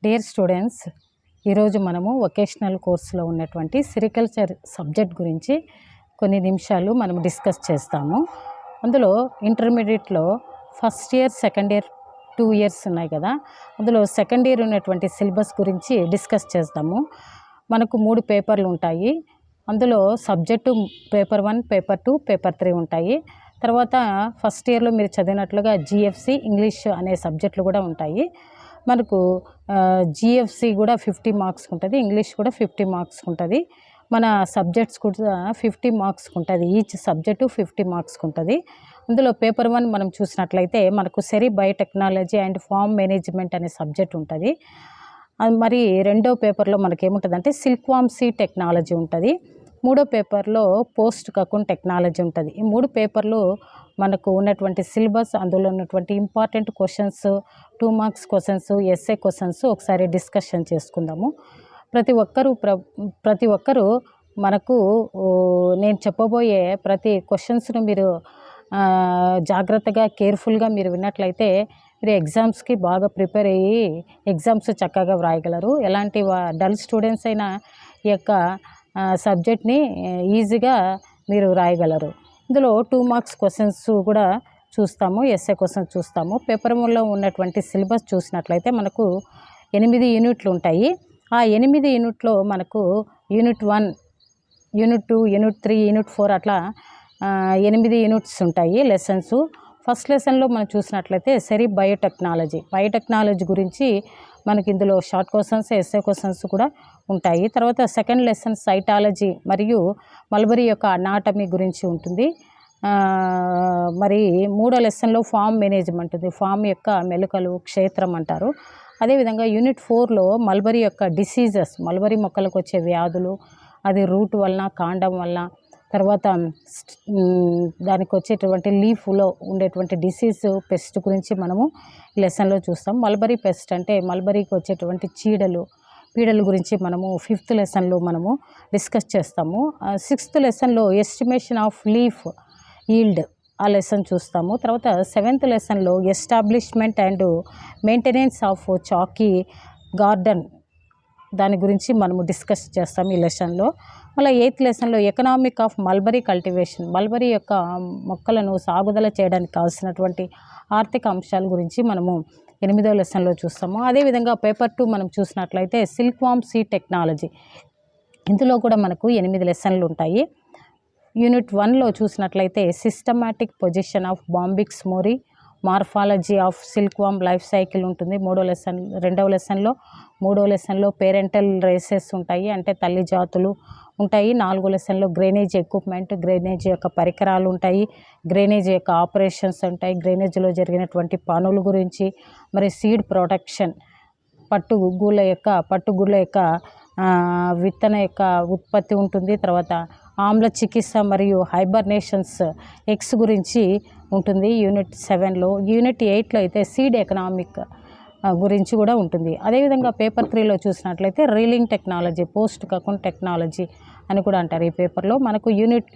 Dear students, ఈరోజు మనము vocational కోర్సులో ఉన్నటువంటి సెరికల్చర్ సబ్జెక్ట్ గురించి కొన్ని నిమిషాలు మనం డిస్కస్ చేస్తాము. అందులో ఇంటర్మీడియట్లో first year, second year 2 years ఉన్నాయి కదా. అందులో సెకండ్ ఇయర్ ఉన్నటువంటి సిలబస్ గురించి డిస్కస్ చేస్తాము. మనకు 3 పేపర్లు ఉంటాయి. అందులో సబ్జెక్టు పేపర్ 1, పేపర్ 2, పేపర్ 3 ఉంటాయి. తర్వాత ఫస్ట్ ఇయర్లో మీరు చదివినట్లుగా జిఎఫ్సి, ఇంగ్లీష్ అనే సబ్జెక్టులు కూడా ఉంటాయి. మనకు జిఎఫ్సి కూడా 50 మార్క్స్ ఉంటుంది, ఇంగ్లీష్ కూడా 50 మార్క్స్ ఉంటుంది. మన సబ్జెక్ట్స్ కూడా 50 మార్క్స్ ఉంటుంది. ఈచ్ సబ్జెక్టు 50 మార్క్స్ ఉంటుంది. అందులో పేపర్ 1 మనం చూసినట్లయితే మనకు సెరీ బయోటెక్నాలజీ అండ్ ఫార్మ్ మేనేజ్మెంట్ అనే సబ్జెక్ట్ ఉంటుంది. మరి రెండో పేపర్లో మనకేముంటుందంటే సిల్క్వామ్ సీడ్ టెక్నాలజీ ఉంటుంది. మూడో పేపర్లో పోస్ట్ కకున్ టెక్నాలజీ ఉంటుంది. ఈ 3 పేపర్లు మనకు ఉన్నటువంటి సిలబస్, అందులో ఉన్నటువంటి important questions, 2 marks questions, SA questions ఒకసారి డిస్కషన్ చేసుకుందాము. ప్రతి ఒక్కరూ మనకు నేను చెప్పబోయే ప్రతి క్వశ్చన్స్ను మీరు జాగ్రత్తగా కేర్ఫుల్గా మీరు విన్నట్లయితే మీరు ఎగ్జామ్స్కి బాగా ప్రిపేర్ అయ్యి ఎగ్జామ్స్ చక్కగా వ్రాయగలరు. ఎలాంటి డల్ స్టూడెంట్స్ అయినా ఈ యొక్క సబ్జెక్ట్ని ఈజీగా మీరు రాయగలరు. ఇందులో 2 మార్క్స్ క్వశ్చన్స్ కూడా చూస్తాము, ఎస్ఏ క్వశ్చన్స్ చూస్తాము. పేపర్ 1లో ఉన్నటువంటి సిలబస్ చూసినట్లయితే మనకు 8 యూనిట్లు ఉంటాయి. ఆ 8 యూనిట్లో మనకు యూనిట్ 1, యూనిట్ 2, యూనిట్ 3, యూనిట్ 4 అట్లా 8 యూనిట్స్ ఉంటాయి లెసన్స్. ఫస్ట్ లెసన్లో మనం చూసినట్లయితే సెరీ బయోటెక్నాలజీ గురించి మనకి ఇందులో షార్ట్ క్వశ్చన్స్, ఎస్ఏ క్వశ్చన్స్ కూడా ఉంటాయి. తర్వాత సెకండ్ లెసన్ సైటాలజీ మరియు మల్బరీ యొక్క అనాటమీ గురించి ఉంటుంది. మరి మూడో లెసన్లో ఫామ్ మేనేజ్మెంట్ ఉంది. ఫామ్ యొక్క మెలకలు, క్షేత్రం అంటారు. అదేవిధంగా యూనిట్ 4లో మల్బరీ యొక్క డిసీజెస్, మల్బరీ మొక్కలకు వచ్చే వ్యాధులు, అది రూట్ వలన, కాండం వలన, తర్వాత దానికి వచ్చేటువంటి లీఫ్లో ఉండేటువంటి డిసీజ్, పెస్ట్ గురించి మనము లెసన్లో చూస్తాం. మల్బరీ పెస్ట్ అంటే మల్బరీకి వచ్చేటువంటి పీడల గురించి మనము 5th లెసన్లో మనము డిస్కస్ చేస్తాము. 6th లెసన్లో ఎస్టిమేషన్ ఆఫ్ లీఫ్ ఈల్డ్ ఆ లెసన్ చూస్తాము. తర్వాత 7th లెసన్లో establishment and maintenance of chawki garden దాని గురించి మనము డిస్కస్ చేస్తాం ఈ లెసన్లో. మళ్ళీ 8th లెసన్లో economic of mulberry cultivation, mulberry యొక్క మొక్కలను సాగుదల చేయడానికి కావాల్సినటువంటి ఆర్థిక అంశాల గురించి మనము 8వ లెసన్లో చూస్తాము. అదేవిధంగా పేపర్ 2 మనం చూసినట్లయితే సిల్క్వామ్ సీడ్ టెక్నాలజీ, ఇందులో కూడా మనకు 8 లెసన్లు ఉంటాయి. యూనిట్ 1లో చూసినట్లయితే systematic position of Bombyx mori, morphology of silkworm life cycle ఉంటుంది 2వ లెసన్లో పేరెంటల్ రేసెస్ ఉంటాయి, అంటే తల్లి జాతులు ఉంటాయి. 4వ లెసన్లో గ్రైనేజ్ ఎక్విప్మెంట్, గ్రైనేజ్ యొక్క పరికరాలు ఉంటాయి, గ్రైనేజ్ యొక్క ఆపరేషన్స్ ఉంటాయి, గ్రైనేజ్లో జరిగినటువంటి పనుల గురించి, మరి సీడ్ ప్రొటెక్షన్, పట్టుగుళ్ళ యొక్క విత్తన యొక్క ఉత్పత్తి ఉంటుంది. తర్వాత ఆమ్ల చికిత్స మరియు హైబర్నేషన్స్, ఎగ్స్ గురించి ఉంటుంది యూనిట్ 7లో. యూనిట్ 8లో అయితే సీడ్ ఎకనామిక్ గురించి కూడా ఉంటుంది. అదేవిధంగా పేపర్ 3లో చూసినట్లయితే రీలింగ్ టెక్నాలజీ, పోస్ట్ కకున్ టెక్నాలజీ అని కూడా అంటారు. ఈ పేపర్లో మనకు యూనిట్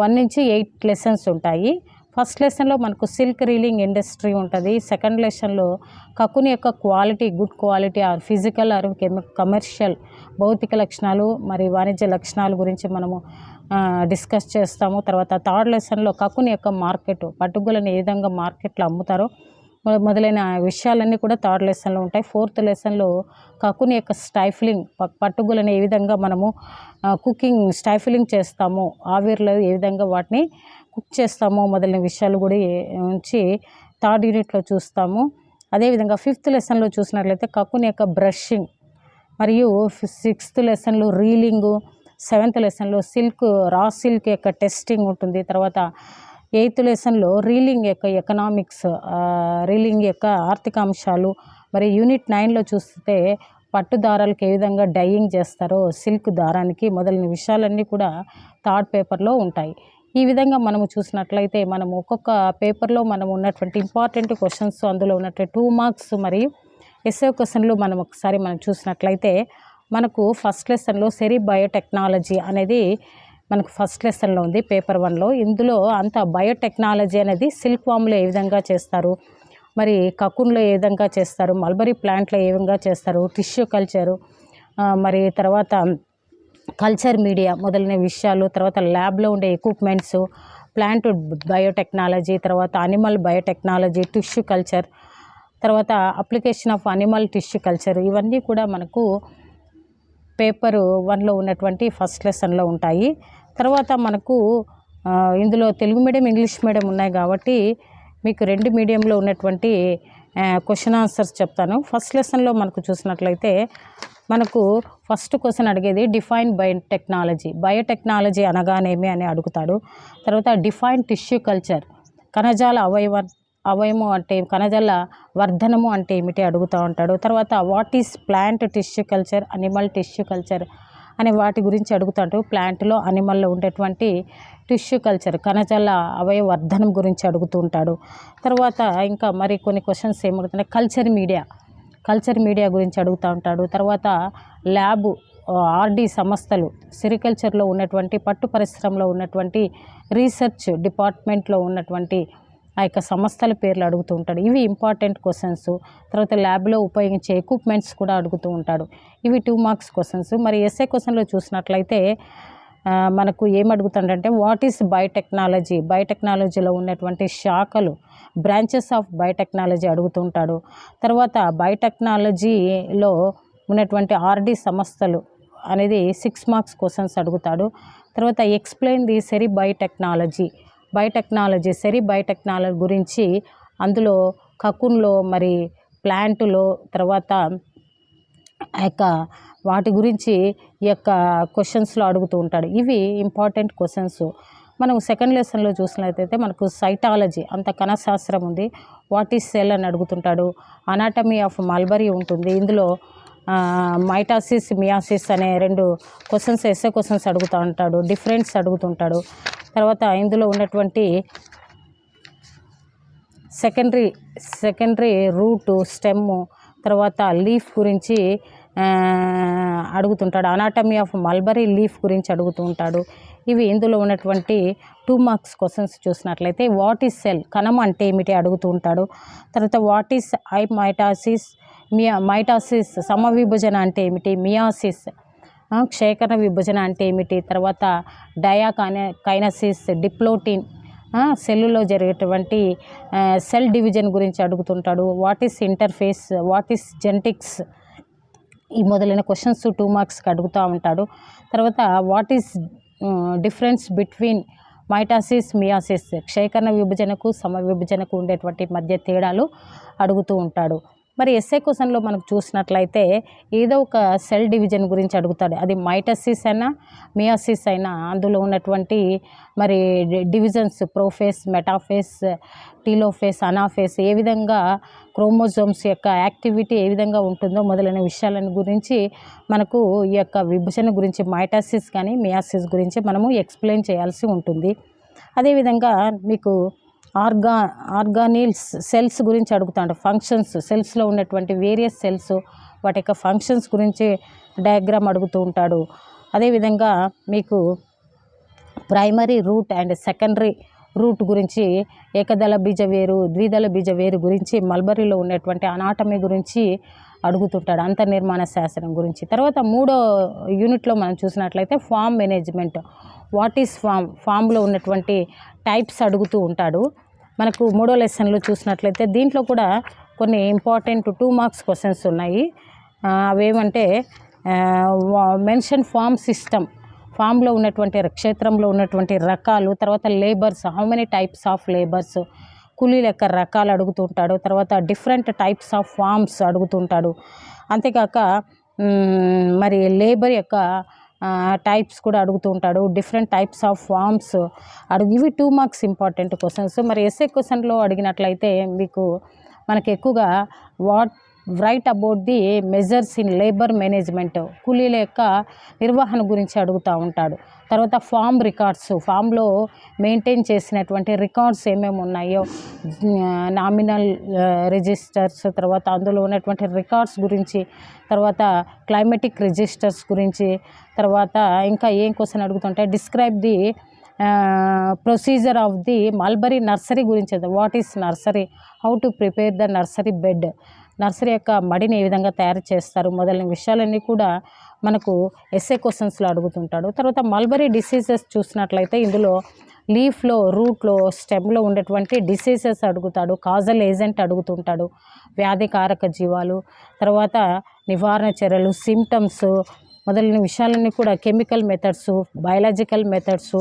1 నుంచి 8 లెసన్స్ ఉంటాయి. ఫస్ట్ లెసన్లో మనకు సిల్క్ రీలింగ్ ఇండస్ట్రీ ఉంటుంది. సెకండ్ లెసన్లో కకున్ యొక్క quality, good quality are physical are commercial, భౌతిక లక్షణాలు మరి వాణిజ్య లక్షణాల గురించి మనము డిస్కస్ చేస్తాము. తర్వాత థర్డ్ లెసన్లో కకున్ యొక్క మార్కెట్, పట్టుగులను ఏ విధంగా మార్కెట్లో అమ్ముతారో మొదలైన విషయాలన్నీ కూడా థర్డ్ లెసన్లో ఉంటాయి. 4th లెసన్లో కకున్ యొక్క స్టైఫిలింగ్, పట్టుగులను ఏ విధంగా మనము స్టైఫిలింగ్ చేస్తామో, ఆవిరిలో ఏ విధంగా వాటిని కుక్ చేస్తామో మొదలైన విషయాలు కూడా ఉంచి 3rd యూనిట్లో చూస్తాము. అదేవిధంగా 5th లెసన్లో చూసినట్లయితే కకున్ యొక్క బ్రషింగ్, మరియు 6th లెసన్లో రీలింగు, 7th లెసన్లో రా సిల్క్ యొక్క టెస్టింగ్ ఉంటుంది. తర్వాత 8th లెసన్లో రీలింగ్ యొక్క ఎకనామిక్స్, రీలింగ్ యొక్క ఆర్థిక అంశాలు, మరి యూనిట్ 9లో చూస్తే పట్టు దారాలకు ఏ విధంగా డైయింగ్ చేస్తారో సిల్క్ దారానికి మొదలైన విషయాలన్నీ కూడా 3rd పేపర్లో ఉంటాయి. ఈ విధంగా మనము చూసినట్లయితే మనము ఒక్కొక్క పేపర్లో మనం ఉన్నటువంటి ఇంపార్టెంట్ క్వశ్చన్స్, అందులో ఉన్నటువంటి 2 మార్క్స్ మరియు ఎస్ఏ క్వశ్చన్లు మనం చూసినట్లయితే మనకు ఫస్ట్ లెసన్లో సెరీ బయోటెక్నాలజీ అనేది మనకు ఫస్ట్ లెసన్లో ఉంది పేపర్ 1లో. ఇందులో అంత బయోటెక్నాలజీ అనేది సిల్క్వామ్లో ఏ విధంగా చేస్తారు, మరి కకున్లో ఏ విధంగా చేస్తారు, మల్బరీ ప్లాంట్లో ఏ విధంగా చేస్తారు, టిష్యూ కల్చరు, మరి తర్వాత కల్చర్ మీడియా మొదలైన విషయాలు, తర్వాత ల్యాబ్లో ఉండే ఎక్విప్మెంట్స్, ప్లాంట్ బయోటెక్నాలజీ, తర్వాత అనిమల్ బయోటెక్నాలజీ, టిష్యూ కల్చర్, తర్వాత application of animal tissue culture, ఇవన్నీ కూడా మనకు పేపర్ 1లో ఉన్నటువంటి ఫస్ట్ లెసన్లో ఉంటాయి. తర్వాత మనకు ఇందులో తెలుగు మీడియం, ఇంగ్లీష్ మీడియం ఉన్నాయి కాబట్టి మీకు 2 మీడియంలో ఉన్నటువంటి క్వశ్చన్ ఆన్సర్స్ చెప్తాను. ఫస్ట్ లెసన్లో మనకు చూసినట్లయితే మనకు ఫస్ట్ క్వశ్చన్ అడిగేది డిఫైన్ బయోటెక్నాలజీ అనగానేమి అని అడుగుతాడు. తర్వాత డిఫైన్ టిష్యూ కల్చర్, కణజాల అవయము అంటే కణజాల వర్ధనము అంటే ఏమిటి అడుగుతూ ఉంటాడు. తర్వాత what is plant tissue culture, animal tissue culture అనే వాటి గురించి అడుగుతాడు. ప్లాంట్లో, అనిమల్లో ఉండేటువంటి టిష్యూ కల్చర్, కణజాల అవయవ వర్ధనం గురించి అడుగుతూ ఉంటాడు. తర్వాత ఇంకా మరి కొన్ని క్వశ్చన్స్ ఏమడుగుతున్నాయి, కల్చర్ మీడియా గురించి అడుగుతూ ఉంటాడు. తర్వాత ల్యాబు, ఆర్డి సంస్థలు, సెరికల్చర్లో ఉన్నటువంటి, పట్టు పరిశ్రమలో ఉన్నటువంటి, రీసెర్చ్ డిపార్ట్మెంట్లో ఉన్నటువంటి ఆ యొక్క సంస్థల పేర్లు అడుగుతూ ఉంటాడు. ఇవి ఇంపార్టెంట్ క్వశ్చన్స్. తర్వాత ల్యాబ్లో ఉపయోగించే ఎక్విప్మెంట్స్ కూడా అడుగుతూ ఉంటాడు. ఇవి 2 మార్క్స్ క్వశ్చన్స్. మరి ఎస్ఏ క్వశ్చన్లో చూసినట్లయితే మనకు ఏమడుగుతాడంటే వాట్ ఈస్ బయోటెక్నాలజీలో ఉన్నటువంటి శాఖలు, బ్రాంచెస్ ఆఫ్ బయోటెక్నాలజీ అడుగుతుంటాడు. తర్వాత బయోటెక్నాలజీలో ఉన్నటువంటి ఆర్డి సంస్థలు అనేది 6 మార్క్స్ క్వశ్చన్స్ అడుగుతాడు. తర్వాత ఎక్స్ప్లెయిన్ ది సెరీ బయోటెక్నాలజీ గురించి అందులో కకున్లో, మరి ప్లాంటులో, తర్వాత ఆ యొక్క వాటి గురించి ఈ యొక్క క్వశ్చన్స్లో అడుగుతూ ఉంటాడు. ఇవి ఇంపార్టెంట్ క్వశ్చన్స్. మనం సెకండ్ లెసన్లో చూసినట్లయితే మనకు సైటాలజీ, అంత కణశాస్త్రం ఉంది. వాట్ ఈస్ సెల్ అని అడుగుతుంటాడు. అనాటమీ ఆఫ్ మల్బరీ ఉంటుంది. ఇందులో మైటాసిస్, మియాసిస్ అనే 2 క్వశ్చన్స్, ఎస్ఏ క్వశ్చన్స్ అడుగుతూ ఉంటాడు. డిఫరెన్స్ అడుగుతుంటాడు. తర్వాత ఇందులో ఉన్నటువంటి సెకండరీ రూటు, స్టెమ్, తర్వాత లీఫ్ గురించి అడుగుతుంటాడు. అనాటమీ ఆఫ్ మల్బరీ లీఫ్ గురించి అడుగుతూ ఉంటాడు. ఇవి ఇందులో ఉన్నటువంటి 2 మార్క్స్ క్వశ్చన్స్ చూసినట్లయితే వాట్ ఈస్ సెల్, కణం అంటే ఏమిటి అడుగుతూ ఉంటాడు. తర్వాత వాట్ ఈస్ మైటాసిస్ సమవిభజన అంటే ఏమిటి, మియాసిస్ క్షేకరణ విభజన అంటే ఏమిటి, తర్వాత కైనసిస్, డిప్లోటిన్ సెల్లులో జరిగేటువంటి సెల్ డివిజన్ గురించి అడుగుతుంటాడు. What is interphase, what is genetics, ఈ మొదలైన క్వశ్చన్స్ 2 మార్క్స్కి అడుగుతూ ఉంటాడు. తర్వాత what is difference between mitosis, meiosis, క్షేకరణ విభజనకు సమవిభజనకు ఉండేటువంటి మధ్య తేడాలు అడుగుతూ ఉంటాడు. మరి ఎస్ఏ క్వశ్చన్లో మనకు చూసినట్లయితే ఏదో ఒక సెల్ డివిజన్ గురించి అడుగుతాడు. అది మైటసిస్ అయినా, మియాసిస్ అయినా అందులో ఉన్నటువంటి మరి divisions, prophase, metaphase, telophase, anaphase, ఏ విధంగా క్రోమోజోమ్స్ యొక్క యాక్టివిటీ ఏ విధంగా ఉంటుందో మొదలైన విషయాలను గురించి మనకు ఈ యొక్క విభజన గురించి మైటాసిస్ కానీ మియాసిస్ గురించి మనము ఎక్స్ప్లెయిన్ చేయాల్సి ఉంటుంది. అదేవిధంగా మీకు ఆర్గానిల్స్, సెల్స్ గురించి అడుగుతాడు. ఫంక్షన్స్, సెల్స్లో ఉన్నటువంటి వేరియస్ సెల్స్, వాటి యొక్క ఫంక్షన్స్ గురించి డయాగ్రామ్ అడుగుతూ ఉంటాడు. అదేవిధంగా మీకు primary root and secondary root గురించి, ఏకదళ బీజ వేరు, ద్విదళ బీజ వేరు గురించి, మల్బరీలో ఉన్నటువంటి అనాటమీ గురించి అడుగుతుంటాడు, అంతర్నిర్మాణ శాస్త్రం గురించి. తర్వాత 3వ యూనిట్లో మనం చూసినట్లయితే ఫామ్ మేనేజ్మెంట్, వాట్ ఈస్ ఫామ్లో ఉన్నటువంటి టైప్స్ అడుగుతూ ఉంటాడు. మనకు 3వ లెసన్లో చూసినట్లయితే దీంట్లో కూడా కొన్ని ఇంపార్టెంట్ 2 మార్క్స్ క్వశ్చన్స్ ఉన్నాయి. అవేమంటే మెన్షన్ ఫామ్ సిస్టమ్, ఫామ్లో ఉన్నటువంటి క్షేత్రంలో ఉన్నటువంటి రకాలు, తర్వాత labours, how many types of labours, కూలీల యొక్క రకాలు అడుగుతుంటాడు. తర్వాత డిఫరెంట్ టైప్స్ ఆఫ్ ఫామ్స్ అడుగుతుంటాడు. అంతేకాక మరి లేబర్ యొక్క టైప్స్ కూడా అడుగుతూ ఉంటాడు. డిఫరెంట్ టైప్స్ ఆఫ్ ఫామ్స్ ఇవి 2 మార్క్స్ ఇంపార్టెంట్ క్వశ్చన్స్. మరి ఎస్ఏ క్వశ్చన్లో అడిగినట్లయితే మీకు మనకి ఎక్కువగా write about the measures in labour management, కూలీల యొక్క నిర్వహణ గురించి అడుగుతూ ఉంటాడు. తర్వాత ఫామ్ రికార్డ్స్, ఫామ్లో మెయింటైన్ చేసినటువంటి రికార్డ్స్ ఏమేమి ఉన్నాయో, నామినల్ రిజిస్టర్స్, తర్వాత అందులో ఉన్నటువంటి రికార్డ్స్ గురించి, తర్వాత క్లైమేటిక్ రిజిస్టర్స్ గురించి, తర్వాత ఇంకా ఏం క్వశ్చన్ అడుగుతుంటే describe the procedure of the mulberry nursery గురించి, what is nursery, how to prepare the nursery bed, nursery యొక్క మడిని ఏ విధంగా తయారు చేస్తారు మొదలైన విషయాలన్నీ కూడా మనకు ఎస్ఏ క్వశ్చన్స్లో అడుగుతుంటాడు. తర్వాత మల్బరీ డిసీజెస్ చూసినట్లయితే ఇందులో లీఫ్లో, రూట్లో, స్టెమ్లో ఉండేటువంటి డిసీజెస్ అడుగుతాడు, కాజల్ ఏజెంట్ అడుగుతుంటాడు, వ్యాధికారక జీవాలు, తర్వాత నివారణ చర్యలు, సిమ్టమ్స్ మొదలైన విషయాలన్నీ కూడా, కెమికల్ మెథడ్స్, బయాలజికల్ మెథడ్స్,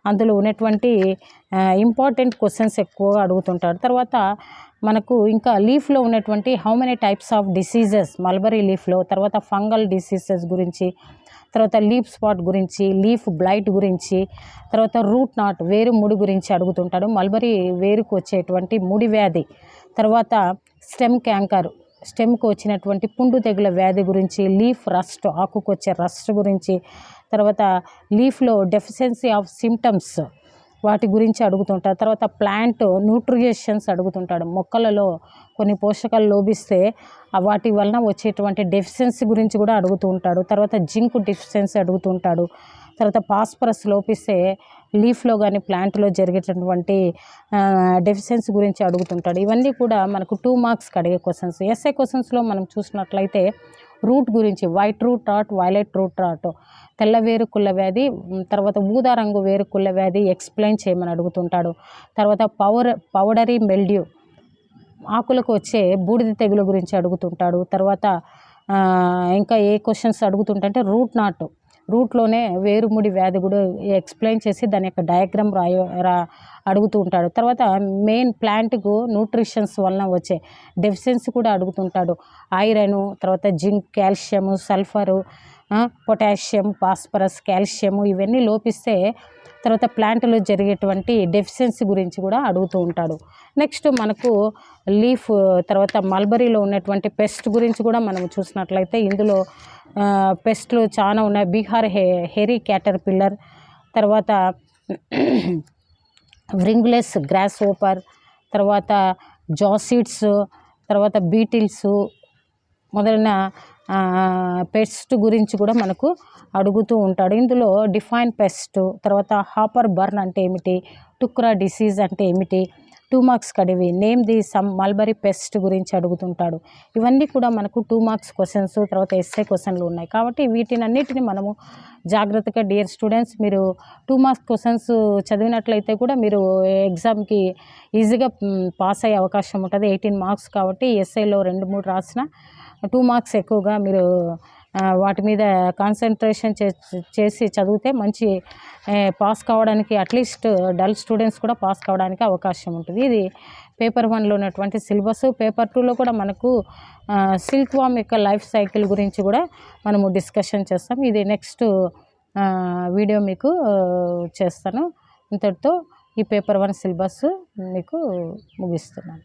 అందులో ఉన్నటువంటి ఇంపార్టెంట్ క్వశ్చన్స్ ఎక్కువగా అడుగుతుంటాడు. తర్వాత మనకు ఇంకా లీఫ్లో ఉన్నటువంటి how many types of diseases mulberry లీఫ్లో, తర్వాత ఫంగల్ డిసీజెస్ గురించి, తర్వాత లీఫ్ స్పాట్ గురించి, లీఫ్ బ్లైట్ గురించి, తర్వాత రూట్ నాట్ వేరు ముడి గురించి అడుగుతుంటాడు, మల్బరీ వేరుకు వచ్చేటువంటి ముడి వ్యాధి, తర్వాత స్టెమ్ క్యాంకర్ స్టెమ్కి వచ్చినటువంటి పుండు తెగుల వ్యాధి గురించి, లీఫ్ రస్ట్ ఆకుకు వచ్చే రస్ట్ గురించి, తర్వాత లీఫ్లో డెఫిషియన్సీ ఆఫ్ సిమ్టమ్స్ వాటి గురించి అడుగుతుంటాడు. తర్వాత ప్లాంట్ న్యూట్రిషన్స్ అడుగుతుంటాడు, మొక్కలలో కొన్ని పోషకాలు లోపిస్తే వాటి వలన వచ్చేటువంటి డెఫిషియన్సీ గురించి కూడా అడుగుతూ ఉంటాడు. తర్వాత జింక్ డెఫిషియన్సీ అడుగుతుంటాడు. తర్వాత ఫాస్ఫరస్ లోపిస్తే లీఫ్లో కానీ ప్లాంట్లో జరిగేటటువంటి డెఫిషియన్సీ గురించి అడుగుతుంటాడు. ఇవన్నీ కూడా మనకు 2 మార్క్స్కి అడిగే క్వశ్చన్స్. ఎస్ఏ క్వశ్చన్స్లో మనం చూసినట్లయితే రూట్ గురించి, white root rot, violet root rot, తెల్ల వేరుకుళ్ళ వ్యాధి, తర్వాత ఊదా రంగు వేరుకుళ్ళ వ్యాధి ఎక్స్ప్లెయిన్ చేయమని అడుగుతుంటాడు. తర్వాత పౌడరీ మెల్డ్యూ ఆకులకు వచ్చే బూడిద తెగులు గురించి అడుగుతుంటాడు. తర్వాత ఇంకా ఏ క్వశ్చన్స్ అడుగుతుంటే రూట్లోనే వేరుముడి వ్యాధి కూడా ఎక్స్ప్లెయిన్ చేసి దాని యొక్క డయాగ్రామ్ అడుగుతూ ఉంటాడు. తర్వాత మెయిన్ ప్లాంట్కు న్యూట్రిషన్స్ వలన వచ్చే డెఫిషియన్సీ కూడా అడుగుతుంటాడు, ఐరను, తర్వాత zinc, calcium, sulphur, potassium, phosphorus, calcium ఇవన్నీ లోపిస్తే తర్వాత ప్లాంట్లో జరిగేటువంటి డెఫిషియన్సీ గురించి కూడా అడుగుతూ ఉంటాడు. నెక్స్ట్ మనకు లీఫ్ తర్వాత మల్బరీలో ఉన్నటువంటి పెస్ట్ గురించి కూడా మనం చూసినట్లయితే ఇందులో పెస్ట్లు చాలా ఉన్నాయి. బీహార్ హెరీ క్యాటర్ పిల్లర్, తర్వాత వ్రింగ్లెస్ గ్రాస్ ఓపర్, తర్వాత జాసిడ్స్, తర్వాత బీటిల్స్ మొదలైన పెస్ట్ గురించి కూడా మనకు అడుగుతూ ఉంటాడు. ఇందులో డిఫైన్ పెస్ట్, తర్వాత హాపర్ బర్న్ అంటే ఏమిటి, టుక్రా డిసీజ్ అంటే ఏమిటి, 2 మార్క్స్ కడివి, name the some mulberry pest గురించి అడుగుతుంటాడు. ఇవన్నీ కూడా మనకు 2 మార్క్స్ క్వశ్చన్స్, తర్వాత ఎస్ఏ క్వశ్చన్లు ఉన్నాయి. కాబట్టి వీటినన్నిటిని మనము జాగ్రత్తగా డియర్ స్టూడెంట్స్ మీరు 2 మార్క్స్ క్వశ్చన్స్ చదివినట్లయితే కూడా మీరు ఎగ్జామ్కి ఈజీగా పాస్ అయ్యే అవకాశం ఉంటుంది. 18 మార్క్స్ కాబట్టి ఎస్ఏలో 2-3 రాసిన 2 మార్క్స్ ఎక్కువగా మీరు వాటి మీద కాన్సన్ట్రేషన్ చేసి చదివితే మంచి పాస్ కావడానికి, అట్లీస్ట్ డల్ స్టూడెంట్స్ కూడా పాస్ కావడానికి అవకాశం ఉంటుంది. ఇది పేపర్ 1లో ఉన్నటువంటి సిలబస్. పేపర్ 2లో కూడా మనకు సిల్క్ వామ్ యొక్క లైఫ్ సైకిల్ గురించి కూడా మనము డిస్కషన్ చేస్తాం. ఇది నెక్స్ట్ వీడియో మీకు చేస్తాను. ఇంతటితో ఈ పేపర్ 1 సిలబస్ మీకు ముగిస్తున్నాను.